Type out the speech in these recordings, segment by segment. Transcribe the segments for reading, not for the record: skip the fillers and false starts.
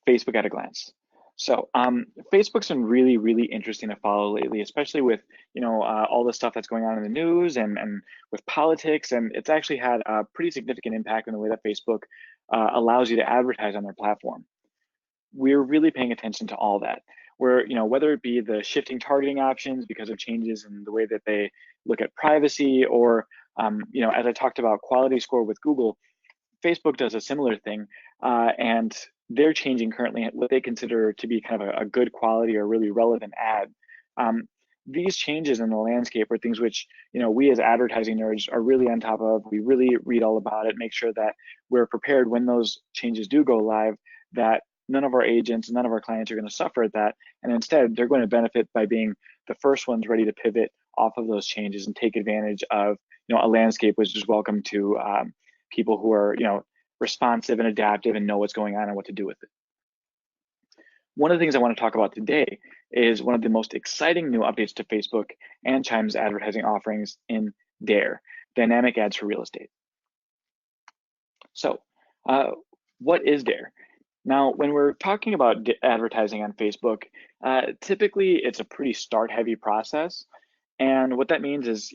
Facebook at a glance. So Facebook's been really, really interesting to follow lately, especially with all the stuff that's going on in the news and with politics, and it's actually had a pretty significant impact on the way that Facebook allows you to advertise on their platform. We're really paying attention to all that. Where whether it be the shifting targeting options because of changes in the way that they look at privacy, or as I talked about quality score with Google, Facebook does a similar thing, and they're changing currently what they consider to be kind of a good quality or really relevant ad. These changes in the landscape are things which we as advertising nerds are really on top of. We really read all about it, make sure that we're prepared when those changes do go live, that none of our agents, none of our clients are going to suffer at that, and instead they're going to benefit by being the first ones ready to pivot off of those changes and take advantage of a landscape which is welcome to people who are responsive and adaptive and know what's going on and what to do with it. One of the things I want to talk about today is one of the most exciting new updates to Facebook and Chime's advertising offerings in D.A.R.E, Dynamic Ads for Real Estate. So what is D.A.R.E? Now, when we're talking about advertising on Facebook, typically it's a pretty start-heavy process. And what that means is,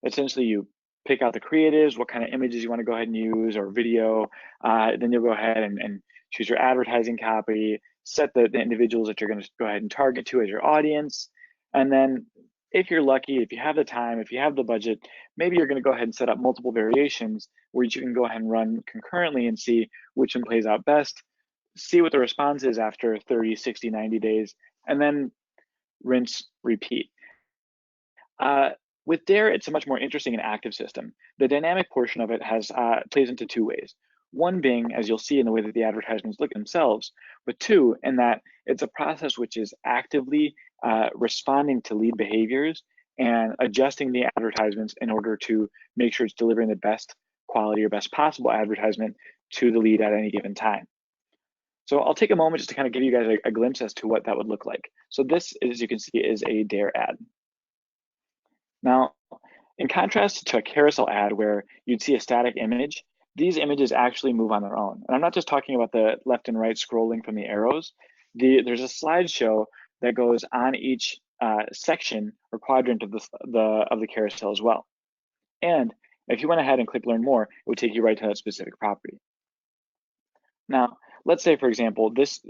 essentially you pick out the creatives, what kind of images you want to go ahead and use, or video. Then you'll go ahead and choose your advertising copy, set the individuals that you're going to go ahead and target to as your audience. And then if you're lucky, if you have the time, if you have the budget, maybe you're going to go ahead and set up multiple variations where you can go ahead and run concurrently and see which one plays out best, see what the response is after 30, 60, 90 days, and then rinse, repeat. With D.A.R.E, it's a much more interesting and active system. The dynamic portion of it plays into two ways. One being, as you'll see in the way that the advertisements look themselves, but two, in that it's a process which is actively responding to lead behaviors and adjusting the advertisements in order to make sure it's delivering the best quality or best possible advertisement to the lead at any given time. So I'll take a moment just to kind of give you guys a glimpse as to what that would look like. So this, as you can see, is a D.A.R.E ad. Now, in contrast to a carousel ad where you'd see a static image, these images actually move on their own. And I'm not just talking about the left and right scrolling from the arrows. There's a slideshow that goes on each section or quadrant of the carousel as well. And if you went ahead and click Learn More, it would take you right to that specific property. Now, let's say, for example, this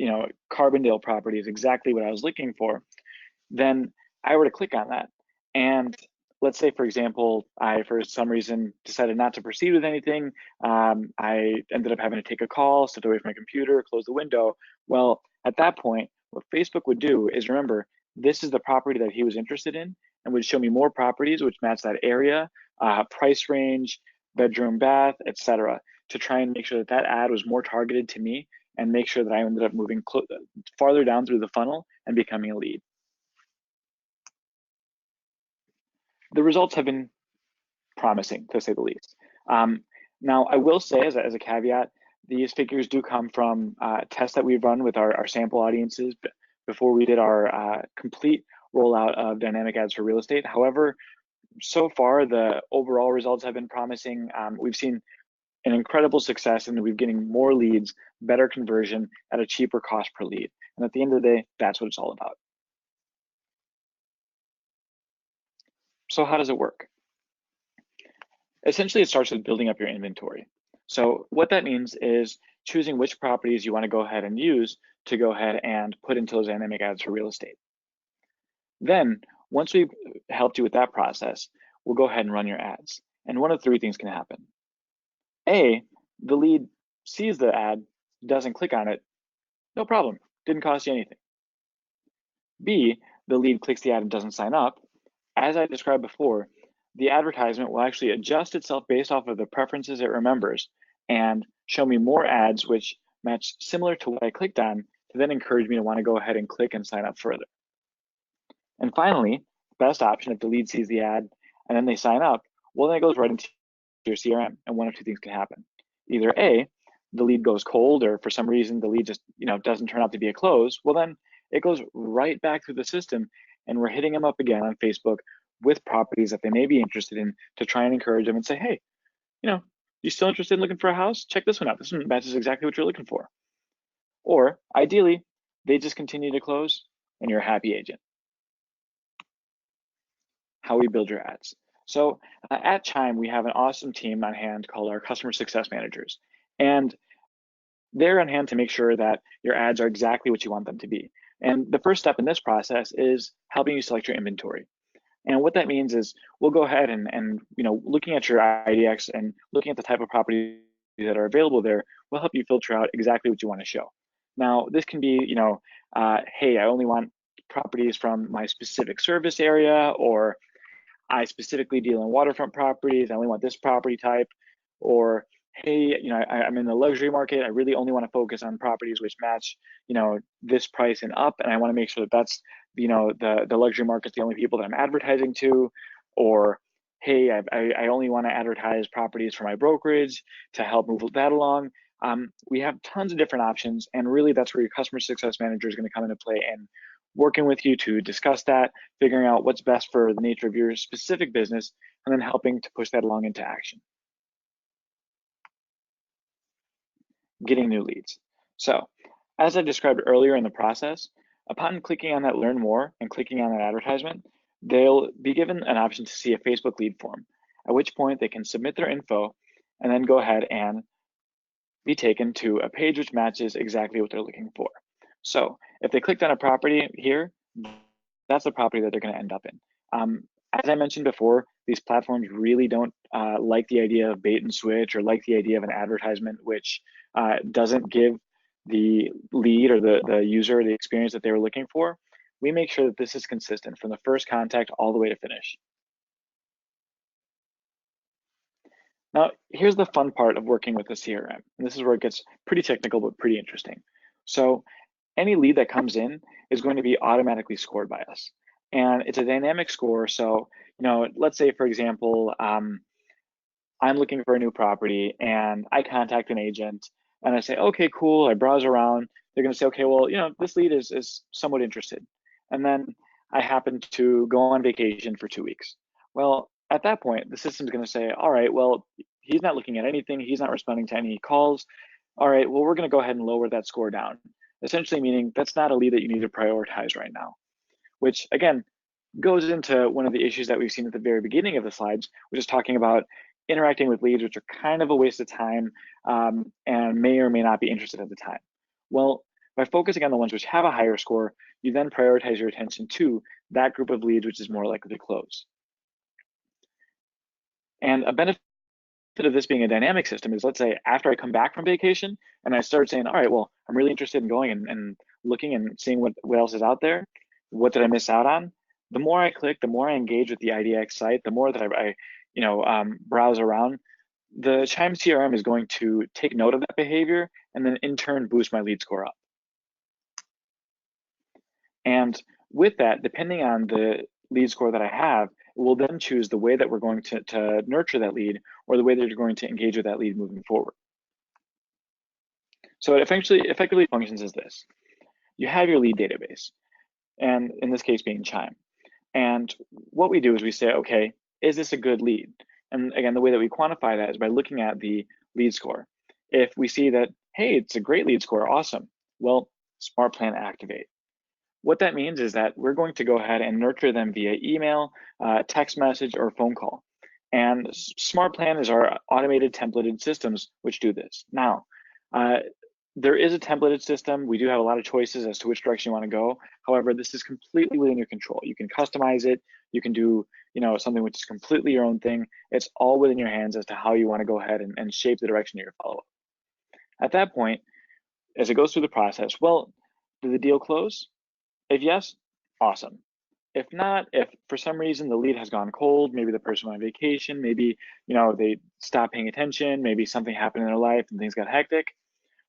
Carbondale property is exactly what I was looking for. Then I were to click on that, and let's say, for example, I, for some reason, decided not to proceed with anything. I ended up having to take a call, stepped away from my computer, close the window. Well, at that point, what Facebook would do is, remember, this is the property that he was interested in, and would show me more properties which match that area, price range, bedroom, bath, etc., to try and make sure that that ad was more targeted to me and make sure that I ended up moving farther down through the funnel and becoming a lead. The results have been promising, to say the least. Now, I will say, as a caveat, these figures do come from tests that we've run with our sample audiences before we did our complete rollout of dynamic ads for real estate. However, so far, the overall results have been promising. We've seen an incredible success, and we're getting more leads, better conversion at a cheaper cost per lead. And at the end of the day, that's what it's all about. So how does it work? Essentially, it starts with building up your inventory. So what that means is choosing which properties you want to go ahead and use to go ahead and put into those dynamic ads for real estate. Then, once we've helped you with that process, we'll go ahead and run your ads. And one of three things can happen. A, the lead sees the ad, doesn't click on it, no problem, didn't cost you anything. B, the lead clicks the ad and doesn't sign up. As I described before, the advertisement will actually adjust itself based off of the preferences it remembers and show me more ads which match similar to what I clicked on to then encourage me to want to go ahead and click and sign up further. And finally, best option, if the lead sees the ad and then they sign up, well, then it goes right into your CRM, and one of two things can happen. Either A, the lead goes cold, or for some reason the lead just doesn't turn out to be a close. Well, then it goes right back through the system, and we're hitting them up again on Facebook with properties that they may be interested in to try and encourage them and say, hey, you still interested in looking for a house? Check this one out. This one matches exactly what you're looking for. Or ideally, they just continue to close and you're a happy agent. How we build your ads. So at Chime, we have an awesome team on hand called our customer success managers. And they're on hand to make sure that your ads are exactly what you want them to be. And the first step in this process is helping you select your inventory. And what that means is we'll go ahead and looking at your IDX and looking at the type of properties that are available there will help you filter out exactly what you want to show. Now, this can be, hey, I only want properties from my specific service area, or I specifically deal in waterfront properties. I only want this property type. Or, hey, I'm in the luxury market. I really only want to focus on properties which match, this price and up. And I want to make sure that that's, the luxury market's the only people that I'm advertising to. Or, hey, I only want to advertise properties for my brokerage to help move that along. We have tons of different options. And really, that's where your customer success manager is going to come into play and working with you to discuss that, figuring out what's best for the nature of your specific business, and then helping to push that along into action. Getting new leads. So, as I described earlier in the process, upon clicking on that learn more and clicking on that advertisement, they'll be given an option to see a Facebook lead form, at which point they can submit their info and then go ahead and be taken to a page which matches exactly what they're looking for. So if they clicked on a property here, that's the property that they're going to end up in. As I mentioned before, these platforms really don't like the idea of bait and switch, or like the idea of an advertisement which doesn't give the lead or the user the experience that they were looking for. We make sure that this is consistent from the first contact all the way to finish. Now, here's the fun part of working with a CRM. And this is where it gets pretty technical, but pretty interesting. So any lead that comes in is going to be automatically scored by us. And it's a dynamic score. So, let's say, for example, I'm looking for a new property and I contact an agent and I say, okay, cool. I browse around. They're going to say, okay, well, this lead is somewhat interested. And then I happen to go on vacation for 2 weeks. Well, at that point, the system's going to say, all right, well, he's not looking at anything. He's not responding to any calls. All right, well, we're going to go ahead and lower that score down. Essentially meaning that's not a lead that you need to prioritize right now, which again, goes into one of the issues that we've seen at the very beginning of the slides, which is talking about interacting with leads, which are kind of a waste of time and may or may not be interested at the time. Well, by focusing on the ones which have a higher score, you then prioritize your attention to that group of leads, which is more likely to close. And a benefit of this being a dynamic system is, let's say after I come back from vacation and I start saying, all right, well, I'm really interested in going and looking and seeing what else is out there. What did I miss out on? The more I click, the more I engage with the IDX site, the more that I browse around, the Chime CRM is going to take note of that behavior and then in turn boost my lead score up. And with that, depending on the lead score that I have, we'll then choose the way that we're going to nurture that lead, or the way that you're going to engage with that lead moving forward. So it effectively functions as this. You have your lead database, and in this case being Chime. And what we do is we say, okay, is this a good lead? And again, the way that we quantify that is by looking at the lead score. If we see that, hey, it's a great lead score, awesome. Well, Smart Plan activate. What that means is that we're going to go ahead and nurture them via email, text message, or phone call. And Smart Plan is our automated templated systems which do this. Now, there is a templated system. We do have a lot of choices as to which direction you want to go. However, this is completely within your control. You can customize it. You can do, something which is completely your own thing. It's all within your hands as to how you want to go ahead and shape the direction of your follow-up. At that point, as it goes through the process, well, did the deal close? If yes, awesome. If not, if for some reason the lead has gone cold, maybe the person went on vacation, maybe they stopped paying attention, maybe something happened in their life and things got hectic,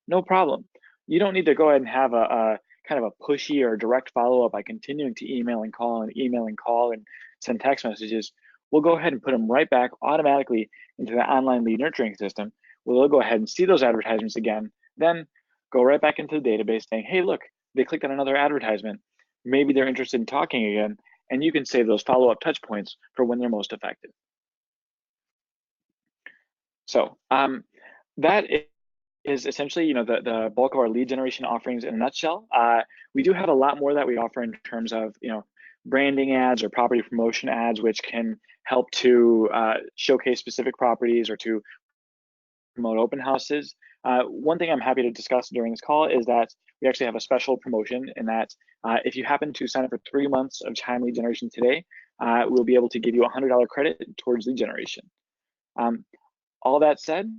no problem. You don't need to go ahead and have a kind of a pushy or direct follow-up by continuing to email and call and send text messages. We'll go ahead and put them right back automatically into the online lead nurturing system. We'll go ahead and see those advertisements again, then go right back into the database saying, hey, look, they clicked on another advertisement. Maybe they're interested in talking again, and you can save those follow-up touch points for when they're most effective. So that is essentially, the bulk of our lead generation offerings in a nutshell. We do have a lot more that we offer in terms of, branding ads or property promotion ads, which can help to showcase specific properties or to promote open houses. One thing I'm happy to discuss during this call is that we actually have a special promotion in that if you happen to sign up for 3 months of Chime lead generation today, we'll be able to give you a $100 credit towards lead generation. All that said,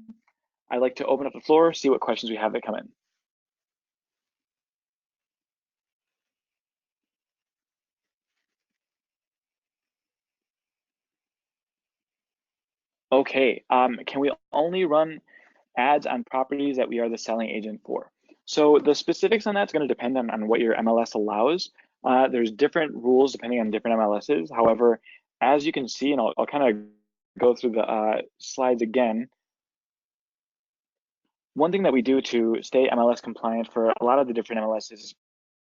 I'd like to open up the floor, see what questions we have that come in. Okay, can we only run ads on properties that we are the selling agent for? So the specifics on that's going to depend on what your MLS allows. There's different rules depending on different MLSs. However, as you can see, and I'll kind of go through the slides again. One thing that we do to stay MLS compliant for a lot of the different MLSs is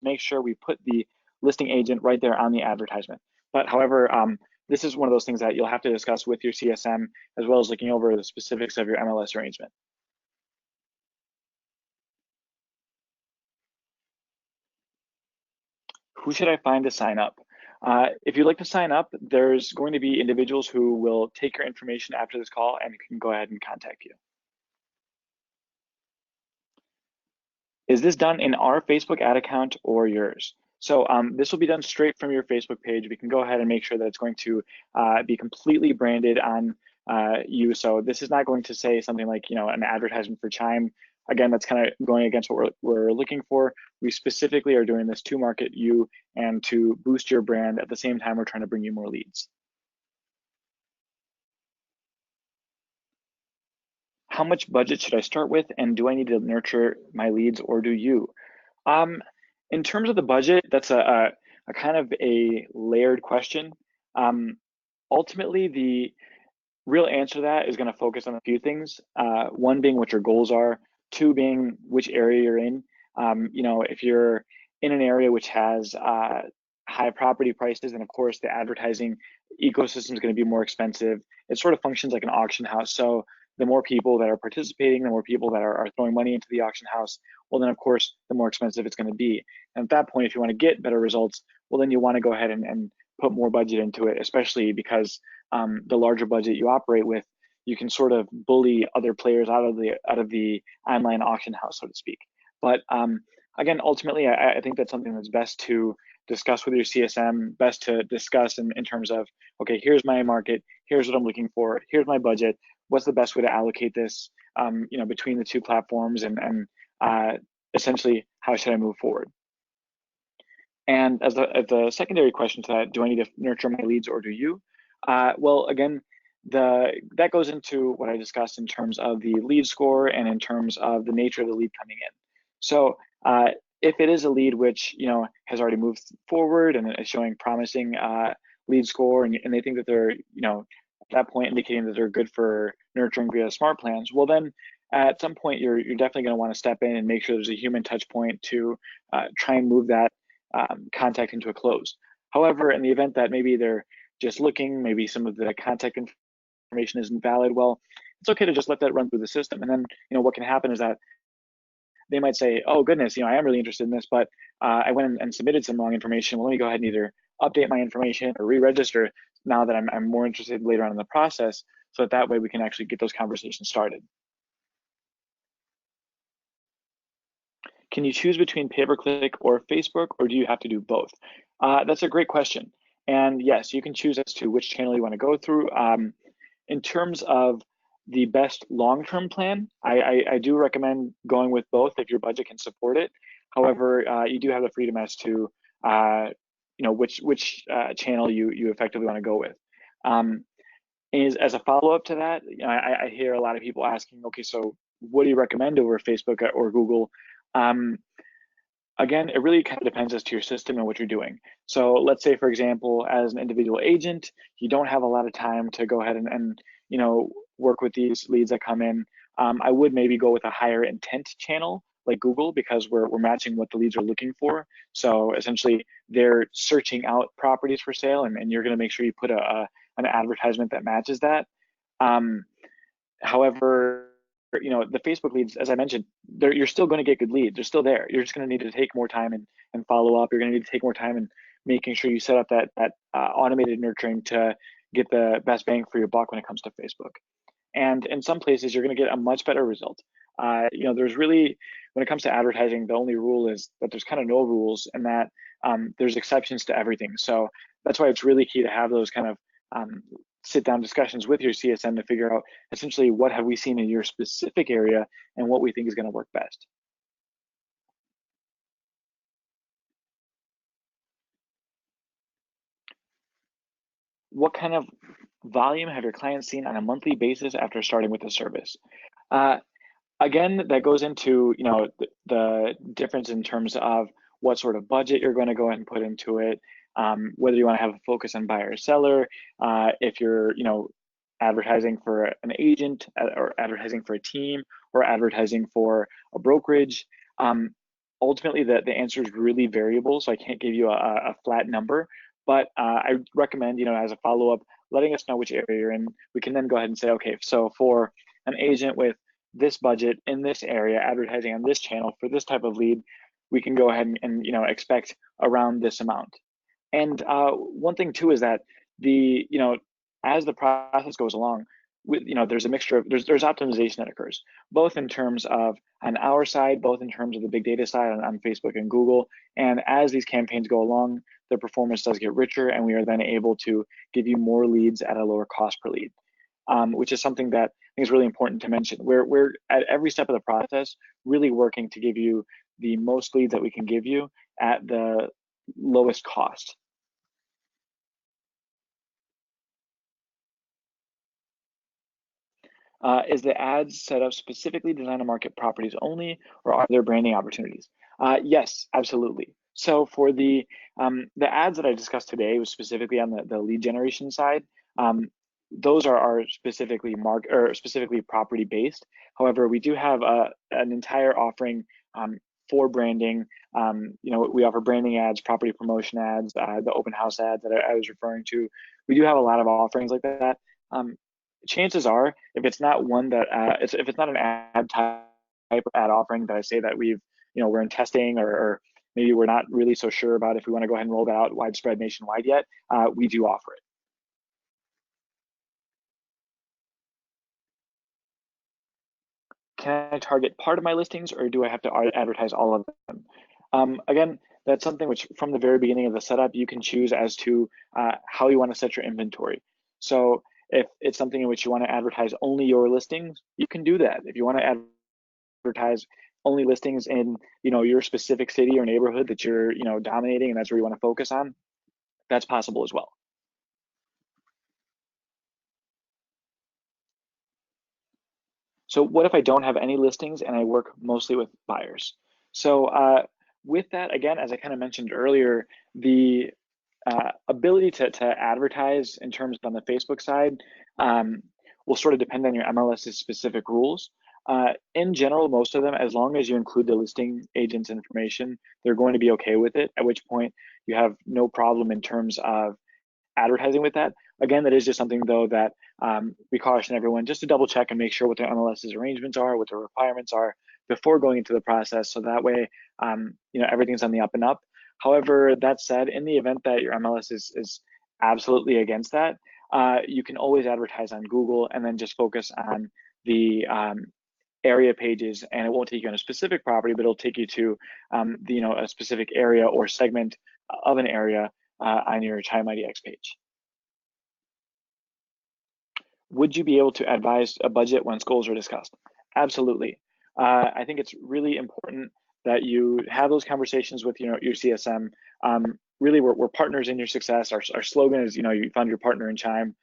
make sure we put the listing agent right there on the advertisement. But however, this is one of those things that you'll have to discuss with your CSM as well as looking over the specifics of your MLS arrangement. Who should I find to sign up? If you'd like to sign up, there's going to be individuals who will take your information after this call and can go ahead and contact you. Is this done in our Facebook ad account or yours? So this will be done straight from your Facebook page. We can go ahead and make sure that it's going to be completely branded on you. So this is not going to say something like, an advertisement for Chime. Again, that's kind of going against what we're looking for. We specifically are doing this to market you and to boost your brand. At the same time, we're trying to bring you more leads. How much budget should I start with? And do I need to nurture my leads or do you? In terms of the budget, that's a kind of a layered question. Ultimately, the real answer to that is going to focus on a few things. One being what your goals are, two being which area you're in. If you're in an area which has high property prices, and of course the advertising ecosystem is going to be more expensive. It sort of functions like an auction house. So the more people that are participating, the more people that are throwing money into the auction house, well, then of course, the more expensive it's going to be. And at that point, if you want to get better results, well, then you want to go ahead and put more budget into it, especially because the larger budget you operate with, you can sort of bully other players out of the online auction house, so to speak. But again, ultimately, I think that's something that's best to discuss with your CSM, best to discuss in terms of, okay, here's my market, here's what I'm looking for, here's my budget, what's the best way to allocate this, between the two platforms, and essentially, how should I move forward? And as the secondary question to that, do I need to nurture my leads or do you? Well, again, that goes into what I discussed in terms of the lead score and in terms of the nature of the lead coming in. So if it is a lead which has already moved forward and is showing promising lead score, and they think that they're at that point indicating that they're good for nurturing via smart plans, well then at some point you're definitely going to want to step in and make sure there's a human touch point to try and move that contact into a close. However, in the event that maybe they're just looking, maybe some of the contact information isn't valid, well, it's okay to just let that run through the system. And then, what can happen is that they might say, oh goodness, I am really interested in this, but I went and submitted some wrong information. Well, let me go ahead and either update my information or re-register now that I'm more interested later on in the process, so that way we can actually get those conversations started. Can you choose between pay-per-click or Facebook, or do you have to do both? That's a great question. And yes, you can choose as to which channel you want to go through. In terms of the best long-term plan, I do recommend going with both if your budget can support it. However, you do have the freedom as to which channel you effectively want to go with. As a follow-up to that, I hear a lot of people asking, okay, so what do you recommend over Facebook or Google? Again, it really kind of depends as to your system and what you're doing. So let's say, for example, as an individual agent, you don't have a lot of time to go ahead and work with these leads that come in. I would maybe go with a higher intent channel like Google, because we're matching what the leads are looking for. So essentially, they're searching out properties for sale, and you're going to make sure you put an advertisement that matches that. However, the Facebook leads, as I mentioned, you're still going to get good leads. They're still there. You're just going to need to take more time and follow up. You're going to need to take more time and making sure you set up that automated nurturing to get the best bang for your buck when it comes to Facebook. And in some places, you're going to get a much better result. There's really, when it comes to advertising, the only rule is that there's kind of no rules, and that there's exceptions to everything. So that's why it's really key to have those kind of sit down discussions with your CSM to figure out essentially what have we seen in your specific area and what we think is going to work best. What kind of volume have your clients seen on a monthly basis after starting with the service? Uh, Again, that goes into the difference in terms of what sort of budget you're going to go ahead and put into it, whether you want to have a focus on buyer or seller, if you're advertising for an agent or advertising for a team or advertising for a brokerage. Ultimately, the answer is really variable, so I can't give you a flat number, but I recommend, as a follow-up, letting us know which area you're in. We can then go ahead and say, okay, so for an agent with this budget in this area, advertising on this channel for this type of lead, we can go ahead and expect around this amount. And one thing too is that as the process goes along, there's a mixture of there's optimization that occurs, both in terms of on our side, both in terms of the big data side on Facebook and Google. And as these campaigns go along, the performance does get richer, and we are then able to give you more leads at a lower cost per lead, which is something that I think is really important to mention. We're at every step of the process really working to give you the most leads that we can give you at the lowest cost. Is the ads set up specifically designed to market properties only, or are there branding opportunities? Yes, absolutely. So for the ads that I discussed today was specifically on the lead generation side. Those are specifically specifically property based. However, we do have an entire offering for branding. We offer branding ads, property promotion ads, the open house ads that I was referring to. We do have a lot of offerings like that. Chances are, if it's not one that if it's not an ad type of ad offering that I say that we're in testing, or maybe we're not really so sure about if we want to go ahead and roll that out widespread nationwide yet, we do offer it. Can I target part of my listings, or do I have to advertise all of them? Again, that's something which from the very beginning of the setup, you can choose as to how you want to set your inventory. So if it's something in which you want to advertise only your listings, you can do that. If you want to advertise only listings in your specific city or neighborhood that you're dominating, and that's where you want to focus on, that's possible as well. So what if I don't have any listings and I work mostly with buyers? So with that, again, as I kind of mentioned earlier, the ability to advertise in terms on the Facebook side will sort of depend on your MLS's specific rules. In general, most of them, as long as you include the listing agent's information, they're going to be okay with it, at which point you have no problem in terms of advertising with that. Again, that is just something though that we caution everyone just to double check and make sure what their MLS's arrangements are, what their requirements are before going into the process. So that way, everything's on the up and up. However, that said, in the event that your MLS is absolutely against that, you can always advertise on Google and then just focus on the area pages, and it won't take you on a specific property, but it'll take you to a specific area or segment of an area on your Chime IDX page. Would you be able to advise a budget once goals are discussed? Absolutely. I think it's really important that you have those conversations with your CSM. Really, we're partners in your success. Our slogan is, you found your partner in Chime.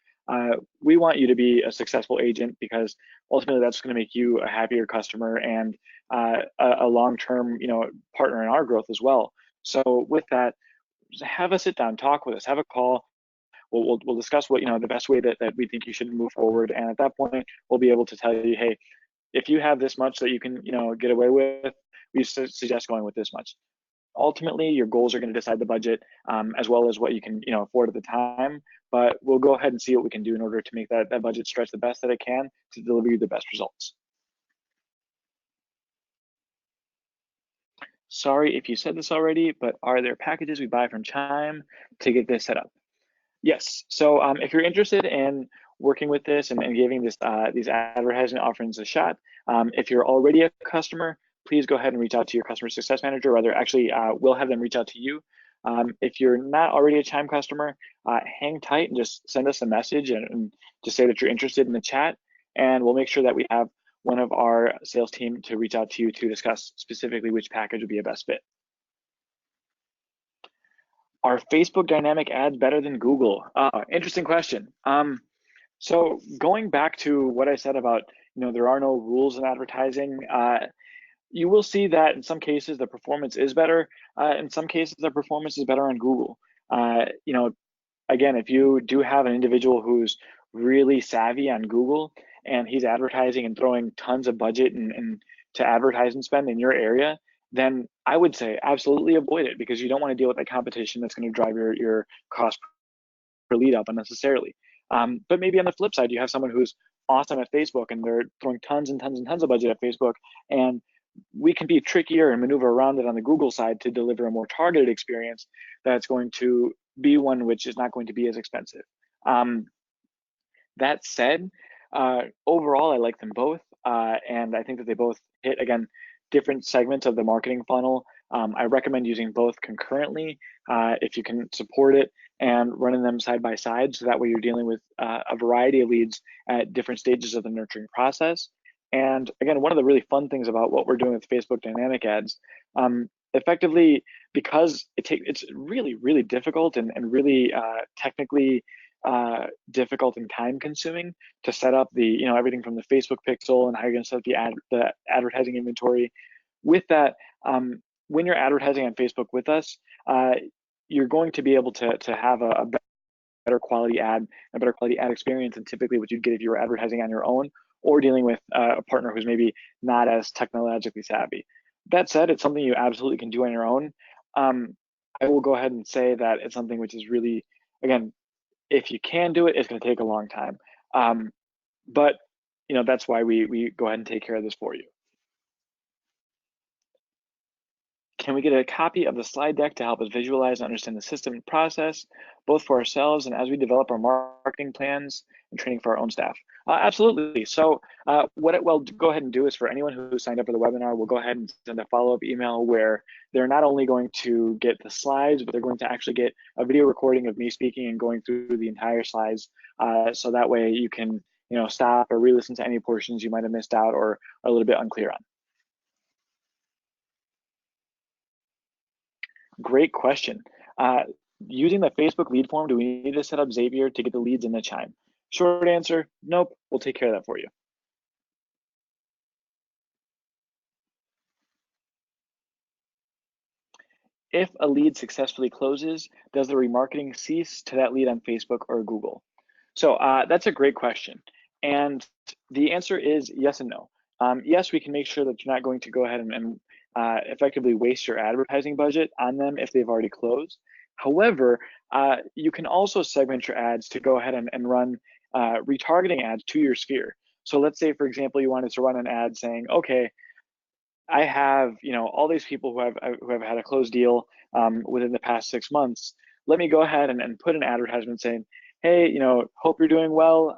We want you to be a successful agent because ultimately that's going to make you a happier customer and a long-term, partner in our growth as well. So with that, have a sit down, talk with us, have a call. We'll discuss what the best way that we think you should move forward, and at that point we'll be able to tell you, hey, if you have this much that you can get away with, we suggest going with this much. Ultimately, your goals are going to decide the budget, as well as what you can afford at the time. But we'll go ahead and see what we can do in order to make that budget stretch the best that it can to deliver you the best results. Sorry if you said this already, but are there packages we buy from Chime to get this set up? Yes. So if you're interested in working with this and giving this these advertising offerings a shot, if you're already a customer, please go ahead and reach out to your customer success manager. Or rather, actually, we'll have them reach out to you. If you're not already a Chime customer, hang tight and just send us a message and just say that you're interested in the chat, and we'll make sure that we have one of our sales team to reach out to you to discuss specifically which package would be a best fit. Are Facebook dynamic ads better than Google? Interesting question. So going back to what I said about, there are no rules in advertising, you will see that in some cases the performance is better. In some cases the performance is better on Google. Again, if you do have an individual who's really savvy on Google and he's advertising and throwing tons of budget and to advertise and spend in your area, then I would say absolutely avoid it, because you don't want to deal with that competition that's going to drive your cost per lead up unnecessarily. But maybe on the flip side, you have someone who's awesome at Facebook and they're throwing tons and tons and tons of budget at Facebook, and we can be trickier and maneuver around it on the Google side to deliver a more targeted experience that's going to be one which is not going to be as expensive. That said, overall, I like them both, and I think that they both hit, again, different segments of the marketing funnel. I recommend using both concurrently if you can support it, and running them side by side, so that way you're dealing with a variety of leads at different stages of the nurturing process. And again, one of the really fun things about what we're doing with Facebook dynamic ads, effectively, because it's really, really difficult and really technically difficult and time consuming to set up the, everything from the Facebook pixel and how you're going to set up the advertising inventory. With that, when you're advertising on Facebook with us, you're going to be able to have a better quality ad, a better quality ad experience than typically what you'd get if you were advertising on your own or dealing with a partner who's maybe not as technologically savvy. That said, it's something you absolutely can do on your own. I will go ahead and say that it's something which is really, again, if you can do it, it's going to take a long time. But that's why we go ahead and take care of this for you. Can we get a copy of the slide deck to help us visualize and understand the system and process, both for ourselves and as we develop our marketing plans and training for our own staff? Absolutely. So what it will go ahead and do is, for anyone who signed up for the webinar, we'll go ahead and send a follow-up email where they're not only going to get the slides, but they're going to actually get a video recording of me speaking and going through the entire slides. So that way you can stop or re-listen to any portions you might have missed out or are a little bit unclear on. Great question. Using the Facebook lead form, do we need to set up Zapier to get the leads in the Chime? Short answer, nope, we'll take care of that for you. If a lead successfully closes, does the remarketing cease to that lead on Facebook or Google? So that's a great question. And the answer is yes and no. Yes, we can make sure that you're not going to go ahead and effectively waste your advertising budget on them if they've already closed. However, you can also segment your ads to go ahead and run retargeting ads to your sphere. So let's say, for example, you wanted to run an ad saying, okay, I have all these people who have had a closed deal within the past 6 months. Let me go ahead and put an advertisement saying, hey, hope you're doing well.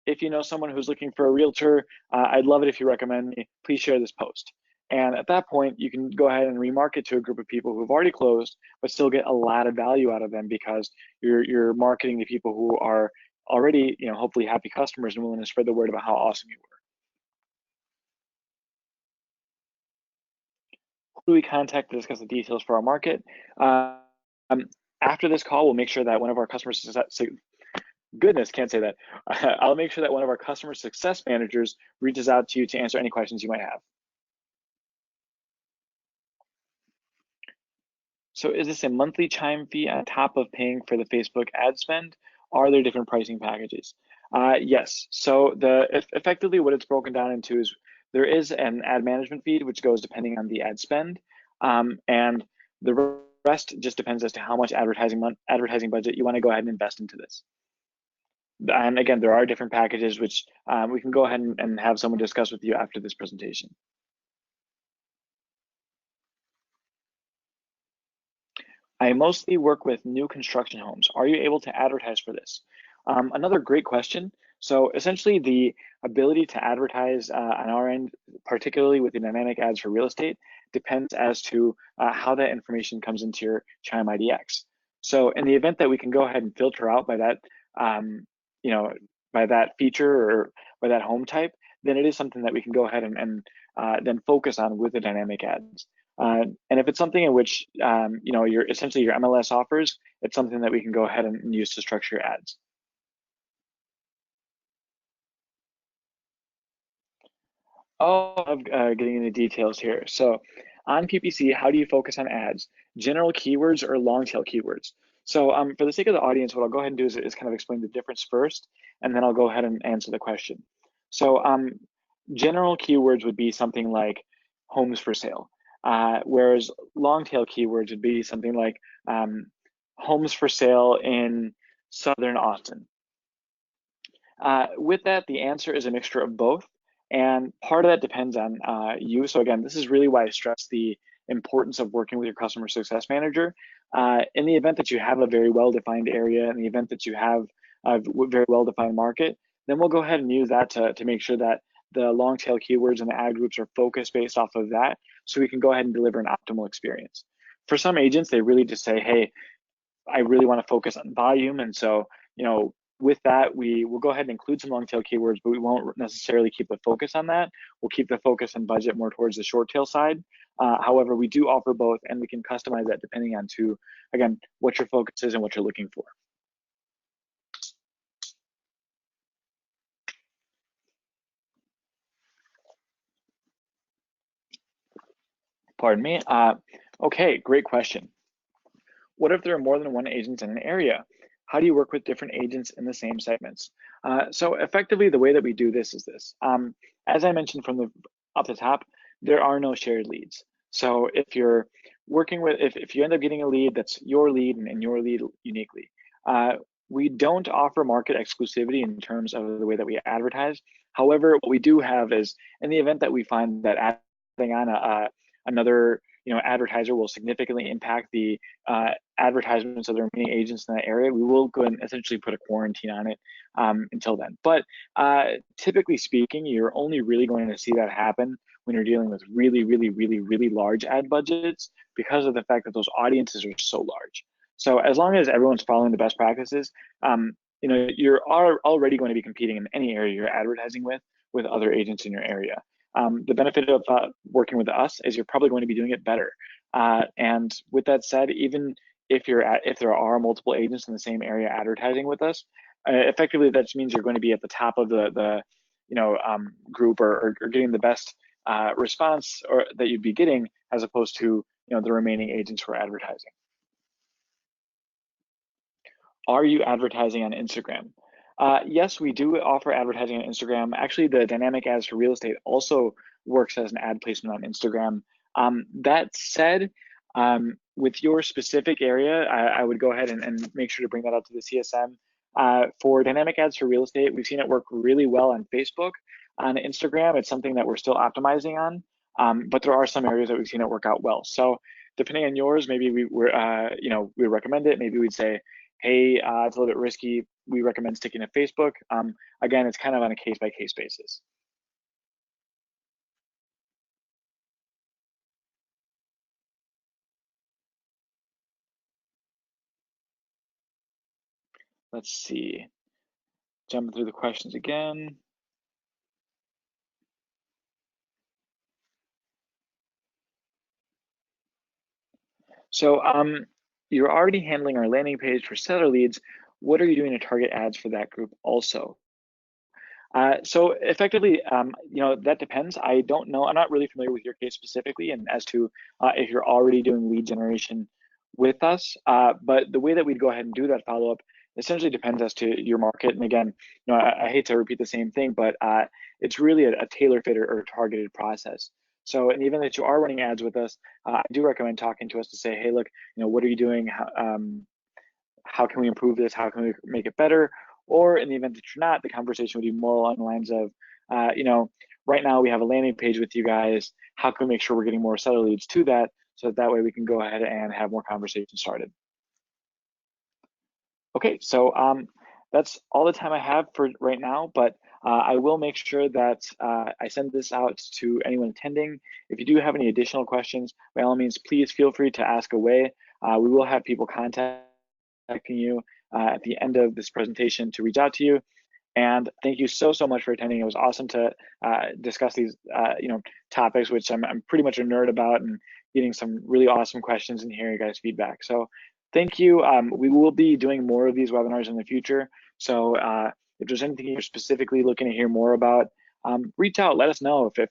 If you know someone who's looking for a realtor, I'd love it if you recommend me. Please share this post. And at that point, you can go ahead and remarket to a group of people who've already closed, but still get a lot of value out of them, because you're marketing to people who are already, hopefully happy customers and willing to spread the word about how awesome you were. Who do we contact to discuss the details for our market? After this call, we'll make sure that one of our customer success, goodness, can't say that. I'll make sure that one of our customer success managers reaches out to you to answer any questions you might have. So is this a monthly Chime fee on top of paying for the Facebook ad spend? Are there different pricing packages? Yes. So effectively what it's broken down into is there is an ad management fee, which goes depending on the ad spend, and the rest just depends as to how much advertising budget you want to go ahead and invest into this. And again, there are different packages which we can go ahead and have someone discuss with you after this presentation. I mostly work with new construction homes. Are you able to advertise for this? Another great question. So essentially the ability to advertise on our end, particularly with the dynamic ads for real estate, depends as to how that information comes into your Chime IDX. So in the event that we can go ahead and filter out by that, um, you know, by that feature or by that home type, then it is something that we can go ahead and then focus on with the dynamic ads. And if it's something in which your essentially your MLS offers, it's something that we can go ahead and use to structure your ads. Oh, I'm getting into details here. So on PPC, how do you focus on ads? General keywords or long tail keywords? So for the sake of the audience, what I'll go ahead and do is kind of explain the difference first, and then I'll go ahead and answer the question. So general keywords would be something like homes for sale, whereas long tail keywords would be something like homes for sale in Southern Austin. With that, the answer is a mixture of both. And part of that depends on you. So again, this is really why I stress the importance of working with your customer success manager. In the event that you have a very well-defined area, in the event that you have a very well-defined market, then we'll go ahead and use that to make sure that the long tail keywords and the ad groups are focused based off of that, so we can go ahead and deliver an optimal experience. For some agents, they really just say, hey, I really want to focus on volume. And so, with that, we will go ahead and include some long tail keywords, but we won't necessarily keep the focus on that. We'll keep the focus and budget more towards the short tail side. However, we do offer both, and we can customize that depending on again, what your focus is and what you're looking for. Pardon me. Okay, great question. What if there are more than one agent in an area? How do you work with different agents in the same segments? So effectively, the way that we do this is this. As I mentioned from the up the top, there are no shared leads. So if you're working with, if you end up getting a lead that's your lead and your lead uniquely, we don't offer market exclusivity in terms of the way that we advertise. However, what we do have is in the event that we find that adding on another advertiser will significantly impact the advertisements of the remaining agents in that area, we will go and essentially put a quarantine on it until then. But typically speaking, you're only really going to see that happen when you're dealing with really, really, really, really large ad budgets because of the fact that those audiences are so large. So as long as everyone's following the best practices, you're already going to be competing in any area you're advertising with other agents in your area. The benefit of working with us is you're probably going to be doing it better. And with that said, even if there are multiple agents in the same area advertising with us, effectively that just means you're going to be at the top of the group or getting the best response or that you'd be getting as opposed to the remaining agents who are advertising. Are you advertising on Instagram? Yes, we do offer advertising on Instagram. Actually, the dynamic ads for real estate also works as an ad placement on Instagram. That said, with your specific area, I would go ahead and make sure to bring that up to the CSM. For dynamic ads for real estate, we've seen it work really well on Facebook. On Instagram, it's something that we're still optimizing on, but there are some areas that we've seen it work out well. So depending on yours, maybe we recommend it. Maybe we'd say, hey, it's a little bit risky. We recommend sticking to Facebook. Again, it's kind of on a case by case basis. Let's see. Jumping through the questions again. So you're already handling our landing page for seller leads. What are you doing to target ads for that group also? So effectively, that depends. I don't know. I'm not really familiar with your case specifically and as to if you're already doing lead generation with us. But the way that we'd go ahead and do that follow-up essentially depends as to your market. And again, I hate to repeat the same thing, but it's really a tailor-fit or targeted process. So in the event that you are running ads with us, I do recommend talking to us to say, hey, look, what are you doing? How can we improve this? How can we make it better? Or in the event that you're not, the conversation would be more along the lines of, right now we have a landing page with you guys. How can we make sure we're getting more seller leads to that so that way we can go ahead and have more conversations started. Okay, so that's all the time I have for right now, but I will make sure that I send this out to anyone attending. If you do have any additional questions, by all means, please feel free to ask away. We will have people contacting you at the end of this presentation to reach out to you. And thank you so much for attending. It was awesome to discuss these topics, which I'm pretty much a nerd about, and getting some really awesome questions and hearing your guys' feedback. So thank you. We will be doing more of these webinars in the future. So if there's anything you're specifically looking to hear more about, reach out. Let us know. If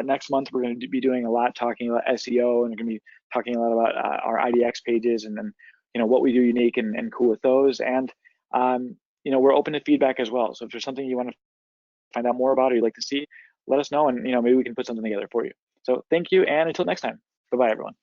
next month we're going to be doing a lot talking about SEO, and we're going to be talking a lot about our IDX pages, and then what we do unique and cool with those. And we're open to feedback as well. So if there's something you want to find out more about or you'd like to see, let us know, and maybe we can put something together for you. So thank you, and until next time. Bye-bye, everyone.